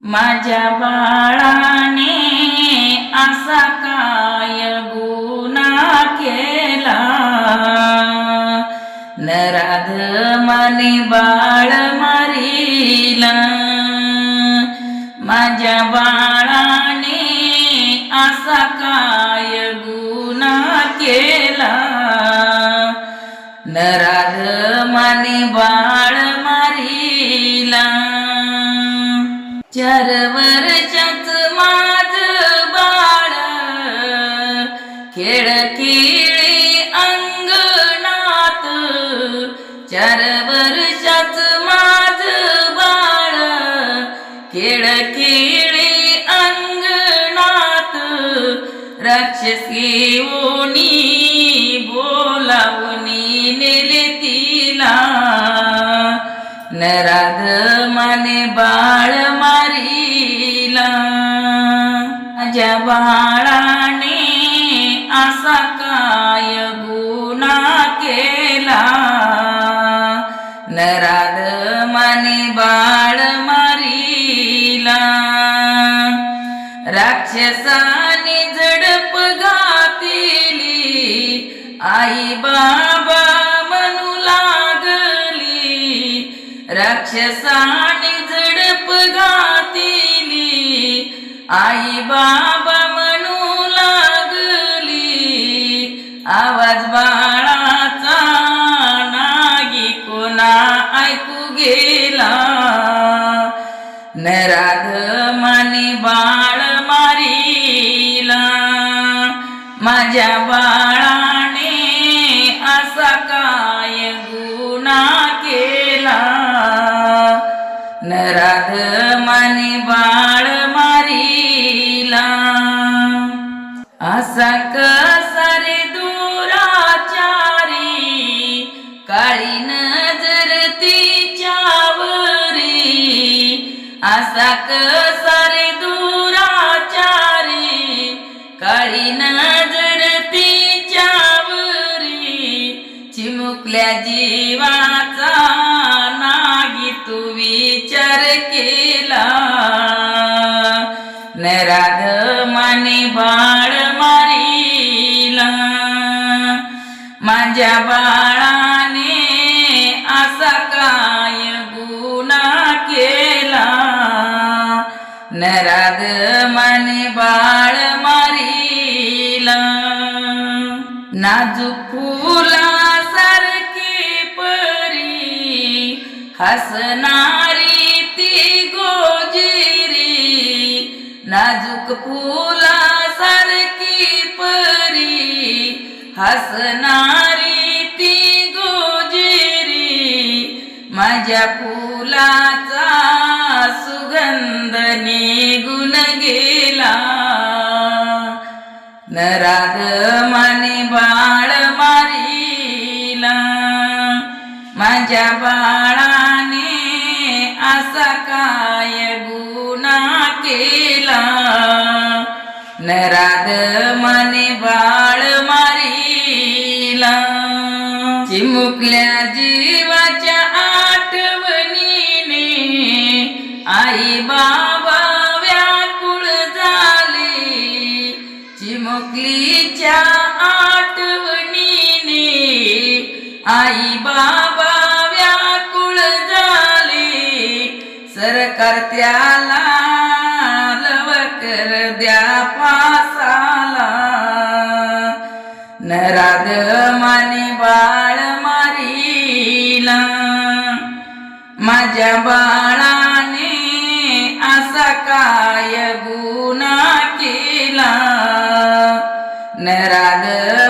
माझ्या बाळाने असा काय गुन्हा केला, नराधमाने बाळ मारिला. माझ्या बाळाने असा काय गुन्हा केला, नराधमाने बाळ मारिला. 4 वर्षाच माझं बाळ खेळ खेळी अंगणात. 4 वर्षाच माझं बाळ खेळ खेळी अंगणात. राक्षस येऊनी बोलावूनी नेले तिला, नराधमाने बाळ मारिला. माझ्या बाळाने असा काय गुन्हा केला, नराधमाने बाळ मारिला. राक्षसाने झडप घातली, आई बाबा म्हणू लागली. राक्षसाने झडप घातली, आई बाबा म्हणू लागली. आवाज बाळाचा नागी कोणा ऐकू गेला, नराधमाने बाळ मारिला. माझ्या बाळाने असा काय गुन्हा केला, नराधमाने बाळ मारिला. असा कसा रे दुराचारी, काळी नजर तिच्यावरी. असा कसा रे दुराचारी, काळी नजर तिच्यावरी. चिमुकल्या जीवाचा नागी तू विचार केला, नराधमाने बाळ मारिला. माझ्या बाळाने असा काय गुन्हा केला, नराधमाने बाळ मारिला. नाजूक फुलासारखी परी, हसणारी ती गोजिरी. नाजूक फुलासारखी परी, हसणारी ती गोजिरी. माझ्या फुलाचा सुगंध निघून गेला, नराधमाने बाळ मारिला. माझ्या बाळाने असा काय गुन्हा केला, नराधमाने बाळ मारिला. चिमुकल्या जीवाच्या आठवणीने आई बाबा व्याकुळ झाले. चिमुकलीच्या आठवणीने आई बाबा व्याकुळ झाले. सरकार त्याला लवकर द्या फासाला, नराधमाने बाळ मारिला. माझ्या बाळाने असा काय गुन्हा केला, नराधमाने